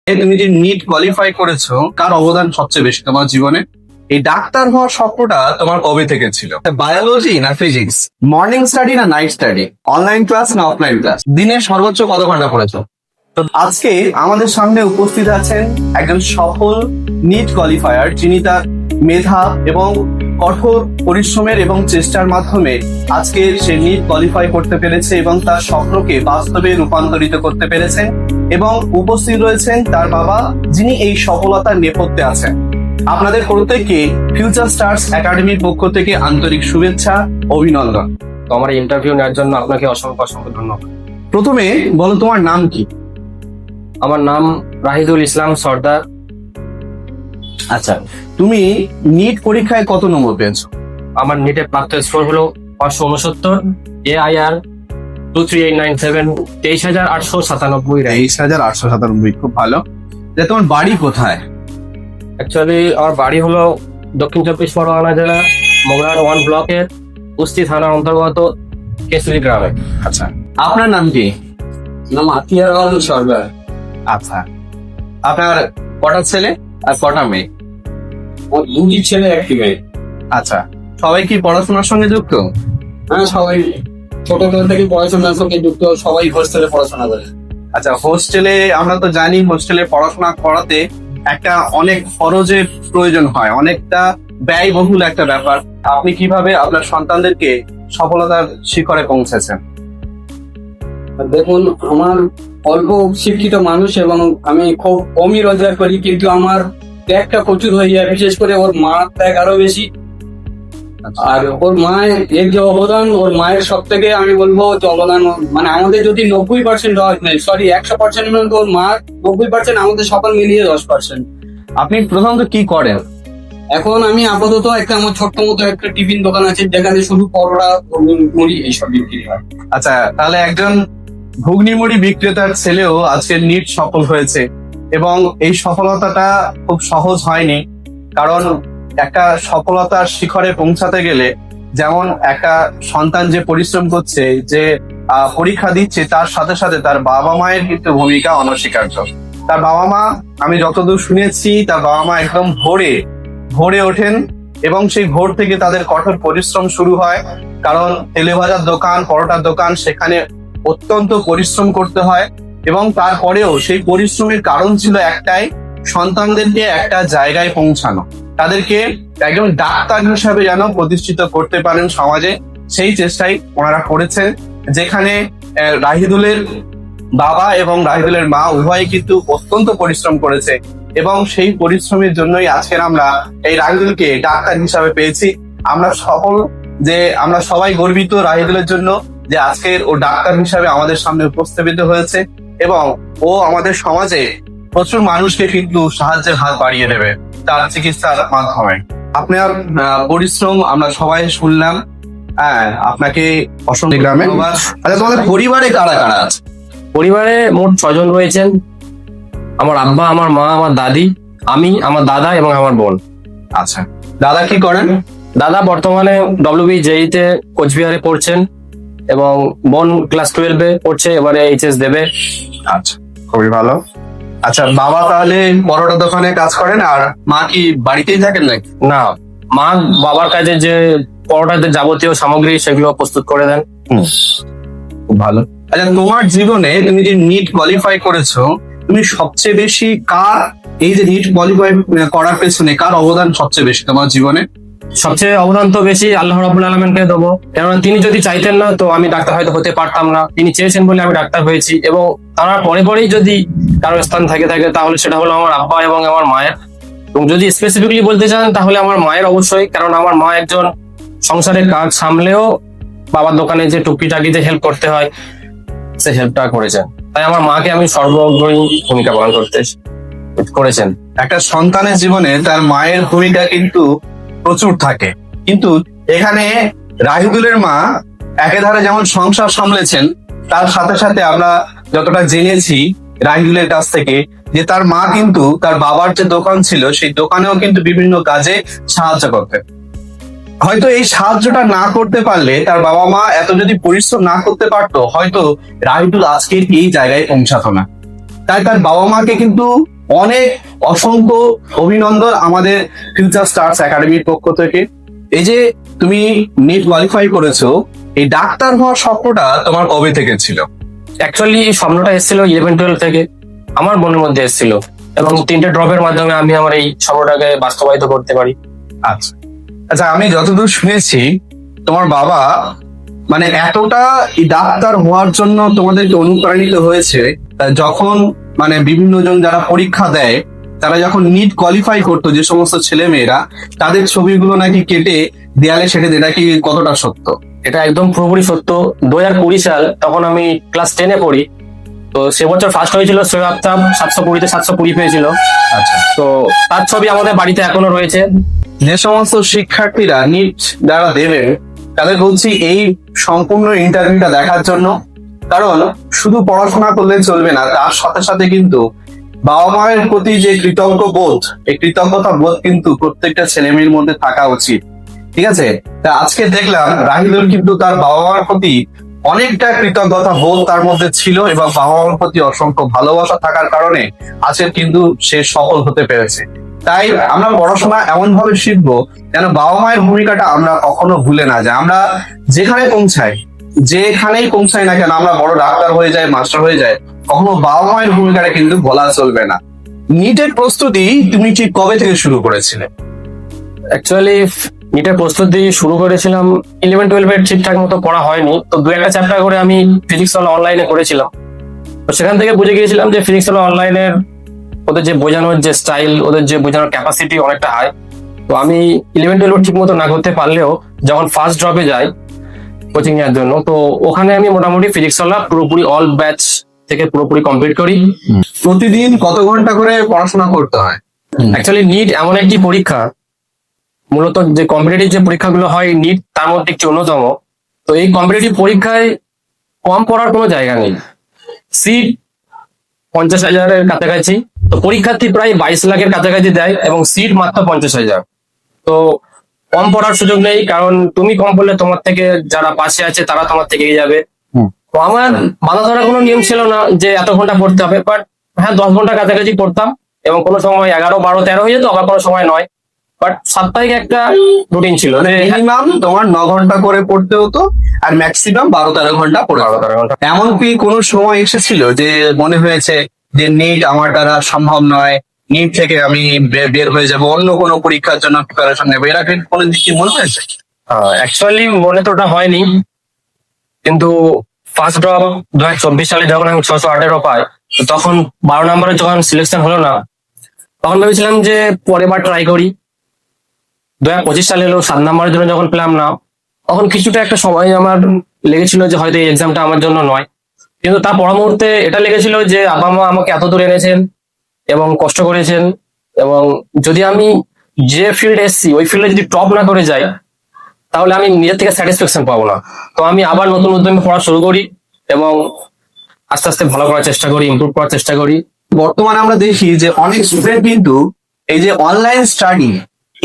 তুমি যে NEET qualify করেছো, কার অবদান সবচেয়ে বেশি তোমার জীবনে? এই ডাক্তার হওয়ার স্বপ্নটা তোমার কবে থেকে ছিল? বায়োলজি না ফিজিক্স, মর্নিং স্টাডি না নাইট স্টাডি, অনলাইন ক্লাস না অফলাইন ক্লাস, দিনে সর্বোচ্চ কত ঘন্টা পড়েছো? তো আজকে আমাদের সামনে উপস্থিত আছেন একজন সফল নিট কোয়ালিফায়ার, যিনি তার মেধা এবং কঠোর পরিশ্রমের এবং চেষ্টার মাধ্যমে আজকে সে নিট কোয়ালিফাই করতে পেরেছে এবং তার স্বপ্নকে বাস্তবে রূপান্তরিত করতে পেরেছেন। এবং উপস্থিত রয়েছেন তার বাবা, যিনি এই সফলতার নেপথ্যে আছেন। আপনাদের প্রত্যেককে ফিউচার স্টার্স একাডেমির পক্ষ থেকে আন্তরিক শুভেচ্ছা, অভিনন্দন। তো আমার ইন্টারভিউ নেওয়ার জন্য আপনাকে অসংখ্য অসংখ্য ধন্যবাদ। প্রথমে বলো, তোমার নাম কি? আমার নাম রাহিদুল ইসলাম সর্দার। আচ্ছা, তুমি নিট পরীক্ষায় কত নম্বর পেয়েছো? আমার নিটের প্রাপ্ত স্কোর হলো 569, AIR 23897, 23,897 র্যাঙ্ক। 23,897, খুব ভালো। তোমার বাড়ি কোথায়? অ্যাকচুয়ালি আমার বাড়ি হলো দক্ষিণ চব্বিশ পরগনা জেলা মোগরাহাট 1 ব্লকের কুস্তি থানার অন্তর্গত কেশরী গ্রামে। আচ্ছা, আপনার নাম কি? নাম আতিয়ার আলম সরকার। আচ্ছা, আপনার কটা ছেলে আর কটা মেয়ে? ও দুটি ছেলে একটি মেয়ে। আচ্ছা, সবাই কি পড়াশোনার সঙ্গে যুক্ত? হ্যাঁ, সবাই ছোটবেলা থেকে পড়াশোনার সঙ্গে যুক্ত, সবাই হোস্টেলে পড়াশোনা করে। আচ্ছা, হোস্টেলে আমরা তো জানি হোস্টেলে পড়াশোনা করাতে একটা অনেক খরচের প্রয়োজন হয়, অনেকটা ব্যয়বহুল একটা ব্যাপার। আপনি কিভাবে আপনার সন্তানদেরকে সফলতার শিখরে পৌঁছেছেন? দেখুন, আমার অল্প শিক্ষিত মানুষ এবং আমি খুব কমই রোজগার করি, কিন্তু আমার ত্যাগটা প্রচুর হয়ে যায়। বিশেষ করে ওর মার ত্যাগ আরো বেশি। আর ওর মায়ের এর যে অবদান, ওর মায়ের সব থেকে আমি বলবো যে অবদান, মানে আমাদের যদি 90% হয়, সরি 100% ওর মার 90%, আমাদের সকল মিলিয়ে 10%। আপনি প্রথমত কি করেন? এখন আমি আপাতত একটা আমার ছোট্ট মতো একটা টিফিন দোকান আছে, যেখানে শুধু পরোটা, মুড়ি এইসব বিক্রি হয়। আচ্ছা, তাহলে একজন ঘুগনি মুড়ি বিক্রেতার ছেলেও আজকে নিট সফল হয়েছে, এবং এই সফলতাটা খুব সহজ হয়নি। কারণ একটা সফলতার শিখরে পৌঁছাতে গেলে যেমন একটা সন্তান যে পরিশ্রম করছে, যে পরীক্ষা দিচ্ছে, তার সাথে সাথে তার বাবা মায়ের কিন্তু ভূমিকা অনস্বীকার্য। তার বাবা মা, আমি যতদূর শুনেছি, তার বাবা মা একদম ভোরে ওঠেন এবং সেই ভোর থেকে তাদের কঠোর পরিশ্রম শুরু হয়। কারণ তেলে ভাজার দোকান, পরোটার দোকান, সেখানে অত্যন্ত পরিশ্রম করতে হয়। এবং তারপরেও সেই পরিশ্রমের কারণ ছিল একটাই, সন্তানদেরকে একটা জায়গায় পৌঁছানো, তাদেরকে একজন ডাক্তার হিসাবে যেন প্রতিষ্ঠিত করতে পারেন সমাজে। সেই চেষ্টাই ওনারা করেছেন, যেখানে রাহিদুলের বাবা এবং রাহিদুলের মা উভয়ই কিন্তু অত্যন্ত পরিশ্রম করেছে, এবং সেই পরিশ্রমের জন্যই আজকের আমরা এই রাহিদুলকে ডাক্তার হিসাবে পেয়েছি। আমরা সবাই গর্বিত রাহিদুলের জন্য, যে আজকের ও ডাক্তার হিসাবে আমাদের সামনে উপস্থাপিত হয়েছে, এবং ও আমাদের সমাজে প্রচুর মানুষকে কিন্তু সাহায্যের হাত বাড়িয়ে দেবে তার চিকিৎসার মাধ্যমে। আপনার পরিশ্রম আমরা সবাই শুনলাম। হ্যাঁ, আপনাকে অসংখ্য ধন্যবাদ। আচ্ছা, তোমাদের পরিবারে কারা কারা আছে? পরিবারে মোট 6 জন রয়েছেন। আমার আব্বা, আমার মা, আমার দাদি, আমি, আমার দাদা এবং আমার বোন। আচ্ছা, দাদা কি করেন? দাদা বর্তমানে WBJEE তে কোচবিহারে পড়ছেন, এবং বোন ক্লাস 12-এ পড়ছে, এবারে HS দেবে। আচ্ছা, খুবই ভালো। আচ্ছা, বাবা তাহলে পরোটা দোকানে কাজ করেন, আর মা কি বাড়িতেই থাকেন নাকি? না, মা বাবার কাজে যে পরোটাতে যাবতীয় সামগ্রী সেগুলো প্রস্তুত করে দেন। খুব ভালো। আচ্ছা, তোমার জীবনে তুমি যে নিট কোয়ালিফাই করেছো, তুমি সবচেয়ে বেশি এই যে নিট কোয়ালিফাই করার পেছনে কার অবদান সবচেয়ে বেশি তোমার জীবনে? সবচেয়ে অবদান তো বেশি আল্লাহ রাব্বুল আলামিনকে দেবো, কেননা তিনি যদি চাইতেন না তো আমি ডাক্তার হয়তো হতে পারতাম না। তিনি চেয়েছেন বলে আমি ডাক্তার হয়েছি, এবং তার পরেই যদি কারো স্থান থাকে তাহলে সেটা হলো আমার আব্বা এবং আমার মায়ের। এবং যদি স্পেসিফিকলি বলতে চান তাহলে আমার মায়ের অবশ্যই, কারণ আমার মা একজন সংসারের কাজ সামলেও বাবার দোকানে যে টুকিটাকি যে হেল্প করতে হয়, সে হেল্পটা করেছেন। তাই আমার মাকে আমি সর্বগ্রহী ভূমিকা পালন করেছেন। একটা সন্তানের জীবনে তার মায়ের ভূমিকা কিন্তু প্রচুর থাকে, কিন্তু এখানে রাহিদুলের মা একেধারে যেমন সংসার সামলেছেন, তার সাথে সাথে আমরা যতটা জেনেছি রাহিদুলের কাছ থেকে, যে তার মা কিন্তু তার বাবার যে দোকান ছিল, সেই দোকানেও কিন্তু বিভিন্ন কাজে সাহায্য করতেন। হয়তো এই সাহায্যটা না করতে পারলে, তার বাবা মা এত যদি পরিশ্রম না করতে পারতো, হয়তো রাহিদুল আজকের এই জায়গায় পৌঁছাতো না। তাই তার বাবা মাকে কিন্তু অনেক অসংখ্য অভিনন্দন আমাদের ফিউচার স্টার্স একাডেমির পক্ষ থেকে। এই যে তুমি নিট কোয়ালিফাই করেছো, এই ডাক্তার হওয়ার স্বপ্নটা তোমার কবে থেকে ছিল? অ্যাকচুয়ালি স্বপ্নটা এসেছিল 11-12 থেকে, আমার মনের মধ্যে এসেছিল, এবং 3টে ড্রপের মাধ্যমে আমি আমার এই স্বপ্নটাকে বাস্তবায়িত করতে পারি। আচ্ছা আচ্ছা, আমি যতদূর শুনেছি তোমার বাবা মানে এতটা এই ডাক্তার হওয়ার জন্য তোমাদেরকে অনুপ্রাণিত হয়েছে, যখন মানে বিভিন্ন জন যারা পরীক্ষা দেয় তারা যখন নিট কোয়ালিফাই করতো, যে সমস্ত ছেলে মেয়েরা তাদের ছবিগুলো নাকি কেটে দেয়ালে সেটে দেয়, এটা কি কতটা সত্য? এটা একদম পুরোপুরি সত্য। 2020 সাল, তখন আমি ক্লাস 10-এ পড়ি। তো সে বছর ফার্স্ট হয়েছিল সোহেব আফতাব, 720-তে 720 পেয়েছিল। আচ্ছা, তো তার ছবি আমাদের বাড়িতে এখনো রয়েছে। যে সমস্ত শিক্ষার্থীরা নিট যারা দেবে তাদের বলছি এই সম্পূর্ণ ইন্টারভিউটা দেখার জন্য, কারণ শুধু পড়াশোনা করলে চলবে না, তার সাথে সাথে কিন্তু বাবা মায়ের প্রতি যে কৃতজ্ঞ বোধ, এই কৃতজ্ঞতা বোধ কিন্তু প্রত্যেকটা ছেলে মেয়ের মধ্যে থাকা উচিত। ঠিক আছে, তা আজকে দেখলাম রাহিদুল কিন্তু তার বাবা মার প্রতি অনেকটা কৃতজ্ঞতা বোধ তার মধ্যে ছিল, এবং বাবা মার প্রতি অসংখ্য ভালোবাসা থাকার কারণে আজকে কিন্তু সে সফল হতে পেরেছে। তাই আমরা পড়াশোনা এমন ভাবে শিখবো যেন বাবা মায়ের ভূমিকাটা আমরা কখনো ভুলে না যাই। আমরা যেখানেই পৌঁছাই না কেন, আমরা বড় ডাক্তার হয়ে যায়, মাস্টার হয়ে যায়, কখনো বাবা মায়ের ভূমিকাটা কিন্তু বলা চলবে না। নিটের প্রস্তুতি তুমি ঠিক কবে থেকে শুরু করেছিলে? অ্যাকচুয়ালি নিটের প্রস্তুতি শুরু করেছিলাম 11-12-এর ঠিকঠাক মতো পড়া হয়নি, তো 2-একটা চ্যাপ্টার করে আমি ফিজিক্স ওয়ালা অনলাইনে করেছিলাম। তো সেখান থেকে বুঝে গিয়েছিলাম যে ফিজিক্স ওয়ালা অনলাইনের ওদের যে বোঝানোর যে স্টাইল, ওদের যে বোঝানোর ক্যাপাসিটি অনেকটা হাই। তো আমি 11-12 ঠিক মতো না করতে পারলেও যখন ফার্স্ট ড্রপে যাই কোচিং এর জন্য, তো ওখানে আমি মোটামুটি ফিজিক্স ওয়ালা পুরোপুরি অল ব্যাচ থেকে পুরোপুরি কমপ্লিট করি। প্রতিদিন কত ঘন্টা করে পড়াশোনা করতে হয়? অ্যাকচুয়ালি নিট এমন একটি পরীক্ষা, মূলত যে কম্পিটিটিভ যে পরীক্ষাগুলো হয় নিট তার মধ্যে একটি অন্যতম। তো এই কম্পিটিটিভ পরীক্ষায় কম পড়ার কোনো জায়গা নেই। সিট 50,000-এর কাছাকাছি, তো পরীক্ষার্থী প্রায় 22 লাখের কাছাকাছি দেয়, এবং সিট মাত্র 50,000। তো কম পড়ার সুযোগ নেই, কারণ তুমি কম পড়লে তোমার থেকে যারা পাশে আছে তারা তোমার থেকে এগিয়ে যাবে। তো আমার বাধা ধরার কোনো নিয়ম ছিল না যে এত ঘন্টা পড়তে হবে, বাট হ্যাঁ 10 ঘন্টা কাছাকাছি পড়তাম, এবং কোনো সময় 11, 12, 13 হয়ে যেত, আবার কোনো সময় 9। বাট সাপ্তাহিক একটা রুটিন ছিল, মিনিমাম তোমার 9 ঘন্টা করে পড়তে হতো, আর ম্যাক্সিমাম 12-13 ঘন্টা পড়ে। 12-13 ঘন্টা। এমন কি কোনো সময় এসেছিল যে মনে হয়েছে যে নিট আমার দ্বারা সম্ভব নয়, নিট থেকে আমি বের হয়ে যাব, অন্য কোনো পরীক্ষার জন্য প্রিপারেশন নেবো, এরা কি কোনো দিক কি মনে হয়েছে? অ্যাকচুয়ালি মনে তো ওটা হয়নি, কিন্তু ফার্স্ট ড্রপ 2024 সালে যখন আমি 618 পাই, তো তখন 12 নম্বরে যখন সিলেকশন হলো না, তখন ভেবেছিলাম যে পরের বার ট্রাই করি। 2025 সালে এলো 7 নম্বরের জন্য যখন পেলাম না, তখন কিছুটা একটা সময় আমার লেগেছিল যে হয়তো এই এক্সামটা আমার জন্য নয়। কিন্তু তার পর মুহূর্তে এটা লেগেছিল যে বাবা মা আমাকে এত দূর এনেছেন এবং কষ্ট করেছেন, এবং যদি আমি যে ফিল্ডে এসেছি ওই ফিল্ডে যদি টপ না করে যাই, তাহলে আমি নিজের থেকে স্যাটিসফ্যাকশন পাবো না। তো আমি আবার নতুন উদ্যমে পড়া শুরু করি, এবং আস্তে আস্তে ভালো করার চেষ্টা করি, ইমপ্রুভ করার চেষ্টা করি। বর্তমানে আমরা দেখি যে অনেক স্টুডেন্ট কিন্তু এই যে অনলাইন স্টাডি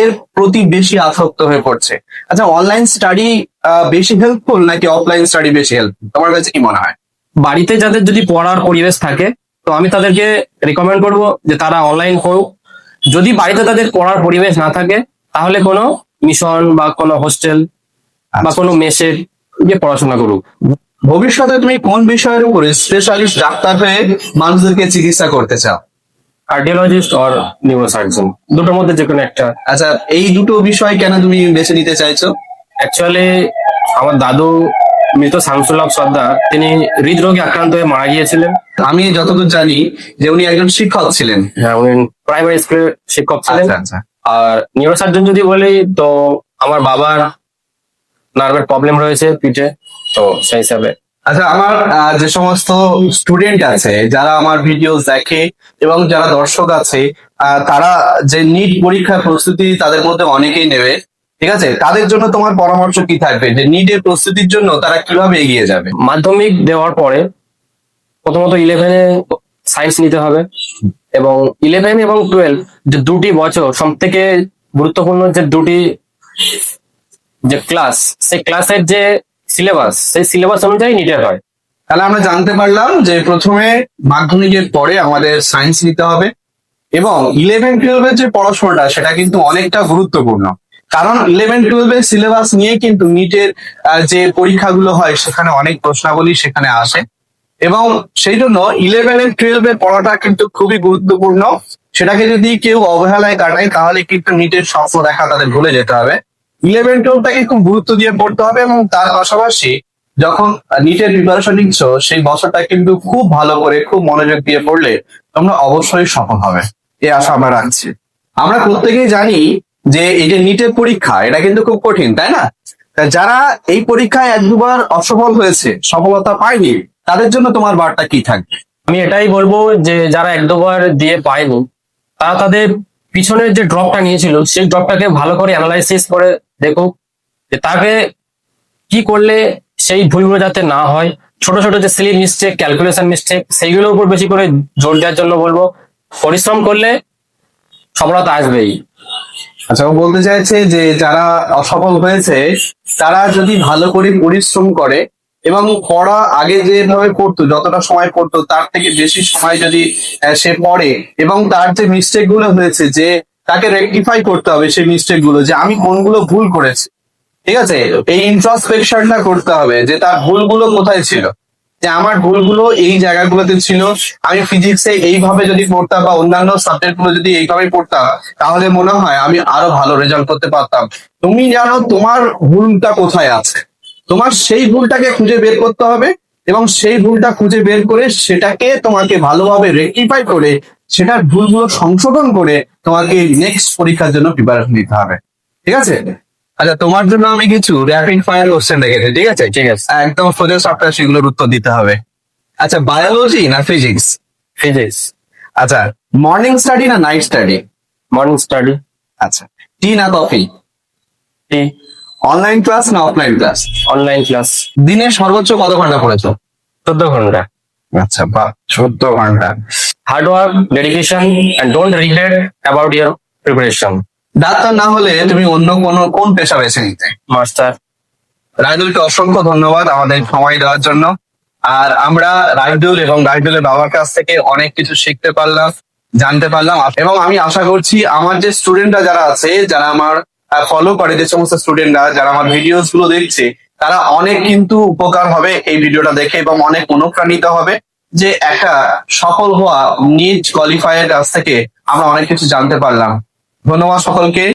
এর প্রতি বেশি আসক্ত হয়ে পড়ছে। আচ্ছা, অনলাইন স্টাডি বেশি হেল্পফুল নাকি অফলাইন স্টাডি বেশি হেল্পফুল, তোমার কাছে কি মনে হয়? বাড়িতে যাদের যদি পড়ার পরিবেশ থাকে, তো আমি তাদেরকে রিকমেন্ড করবো যে তারা অনলাইন করুক। যদি বাড়িতে তাদের পড়ার পরিবেশ না থাকে, তাহলে কোনো মিশন বা কোনো হোস্টেল বা কোনো মেসে গিয়ে পড়াশোনা করুক। ভবিষ্যতে তুমি কোন বিষয়ের উপরে স্পেশালিস্ট ডাক্তার হয়ে মানুষদেরকে চিকিৎসা করতে চাও? কার্ডিওলজিস্ট আর নিউরোসার্জন, দুটোর মধ্যে যে কোনো একটা। আচ্ছা, এই দুটো বিষয় কেন তুমি বেছে নিতে চাইছো? অ্যাকচুয়ালি আমার দাদু মৃত শামসুল হক সর্দার, তিনি হৃদরোগে আক্রান্ত হয়ে মারা গিয়েছিলেন। আমি যতদূর জানি যে উনি একজন শিক্ষক ছিলেন। হ্যাঁ, উনি প্রাইমারি স্কুলের শিক্ষক ছিলেন। আচ্ছা আচ্ছা। আর নিউরোসার্জন যদি বলি, তো আমার বাবার নার্ভের প্রবলেম রয়েছে পিঠে, তো সেই হিসাবে। আচ্ছা, আমার যে সমস্ত স্টুডেন্ট আছে যারা আমার ভিডিও দেখে এবং যারা দর্শক আছে, তারা যে নিট পরীক্ষার প্রস্তুতি তাদের মধ্যে অনেকেই নেবে, ঠিক আছে, তাদের জন্য তোমার পরামর্শ কি থাকবে যে নিটের প্রস্তুতির জন্য তারা কিভাবে এগিয়ে যাবে? মাধ্যমিক দেওয়ার পরে প্রথমত 11-এ সায়েন্স নিতে হবে, এবং 11 এবং 12 যে দুটি বছর সব থেকে গুরুত্বপূর্ণ যে দুটি যে ক্লাস, সেই ক্লাসের যে সিলেবাস, সেই সিলেবাস অনুযায়ী নিটের হয়। তাহলে আমরা জানতে পারলাম যে প্রথমে মাধ্যমিকের পরে আমাদের সায়েন্স নিতে হবে, এবং 11-12 যে পড়াশোনাটা সেটা কিন্তু অনেকটা গুরুত্বপূর্ণ, কারণ 11-12 সিলেবাস নিয়ে কিন্তু নিটের যে পরীক্ষাগুলো হয় সেখানে অনেক প্রশ্নাবলী সেখানে আসে, এবং সেই জন্য 11-12 পড়াটা কিন্তু খুবই গুরুত্বপূর্ণ। সেটাকে যদি কেউ অবহেলায় কাটায় তাহলে কিন্তু নিটের স্বপ্ন দেখা তাদের ভুলে যেতে হবে। 11-12টাকে খুব গুরুত্ব দিয়ে পড়তে হবে, এবং তার পাশাপাশি যখন নিটের প্রিপারেশন নিচ্ছ সেই বছরটা কিন্তু খুব ভালো করে খুব মনোযোগ দিয়ে পড়লে তোমরা অবশ্যই সফল হবে, এই আশা আমরা রাখছি। আমরা প্রত্যেকেই জানি যে এই যে নিটের পরীক্ষা এটা কিন্তু খুব কঠিন, তাই না? তা যারা এই পরীক্ষায় 1-2বার অসফল হয়েছে, সফলতা পায়নি, তাদের জন্য তোমার বার্তা কি থাকবে? আমি এটাই বলবো যে যারা 1-2বার দিয়ে পায়নি তারা তাদের পিছনের যে ড্রপটা নিয়েছিল সেই ড্রপটাকে ভালো করে অ্যানালাইসিস করে দেখুক যে তাকে কি করলে সেই ভুলগুলো যাতে না হয়। ছোট ছোট যে সিলি মিস্টেক, ক্যালকুলেশন মিস্টেক, সেইগুলোর উপর বেশি করে জোর দেওয়ার জন্য বলবো। পরিশ্রম করলে সফলতা আসবেই। আচ্ছা, ও বলতে চাইছে যে যারা অসফল হয়েছে তারা যদি ভালো করে পরিশ্রম করে এবং পড়া আগে যেভাবে পড়তো, যতটা সময় পড়তো তার থেকে বেশি সময় যদি সে পড়ে, এবং তার যে মিস্টেক গুলো হয়েছে যে তাকে রেকটিফাই করতে হবে সেই মিস্টেক গুলো, যে আমি কোনগুলো ভুল করেছি, ঠিক আছে, এই ইন্ট্রোস্পেকশনটা করতে হবে যে তার ভুলগুলো কোথায় ছিল, যে আমার ভুলগুলো এই জায়গাগুলোতে ছিল। আমি ফিজিক্সে এইভাবে যদি পড়তাম বা অন্যান্য সাবজেক্ট গুলো যদি এইভাবে পড়তাম তাহলে মনে হয় আমি আরো ভালো রেজাল্ট করতে পারতাম। তুমি জানো তোমার ভুলটা কোথায় আছে, তোমার সেই ভুলটাকে খুঁজে বের করতে হবে, এবং সেই ভুলটা খুঁজে বের করে সেটাকে তোমাকে ভালোভাবে রেকটিফাই করে সেটার ভুলগুলো সংশোধন করে তোমাকে নেক্সট পরীক্ষার জন্য প্রিপারেশন নিতে হবে, ঠিক আছে? আচ্ছা, তোমার জন্য আমি কিছু র্যাপিড ফায়ার কোশ্চেন রেখেছি, ঠিক আছে? ঠিক আছে। একদম সোজা সাপটা সেগুলোর উত্তর দিতে হবে। আচ্ছা, বায়োলজি না ফিজিক্স? ফিজিক্স। আচ্ছা, মর্নিং স্টাডি না নাইট স্টাডি? Morning study. আচ্ছা, টি না কফি? টি। অনলাইন ক্লাস না অফলাইন ক্লাস? Online class. দিনে সর্বোচ্চ কত ঘন্টা পড়েছো? 14 ঘন্টা। আচ্ছা, বাহ, 14 ঘন্টা। Hard work, dedication and don't regret about year preparation. Doctor না হলে তুমি অন্য কোন পেশা বেছে নিতে? মাস্টার। রাইদুলকে অসংখ্য ধন্যবাদ আমাদের সময় দেওয়ার জন্য। আর আমরা রাইদুল এবং রাইদুলের বাবার কাছ থেকে অনেক কিছু শিখতে পারলাম, জানতে পারলাম, এবং আমি আশা করছি আমার যে স্টুডেন্টরা যারা আছে, যারা আমার ফলো করে, যে সমস্ত স্টুডেন্টরা যারা আমার ভিডিওস গুলো দেখছে, তারা অনেক কিন্তু উপকার হবে এই ভিডিওটা দেখে, এবং অনেক অনুপ্রাণিত হবে যে একটা সফল হওয়া নিট কোয়ালিফায়ার কাছ থেকে আমরা অনেক কিছু জানতে পারলাম। ধন্যবাদ সকলকে।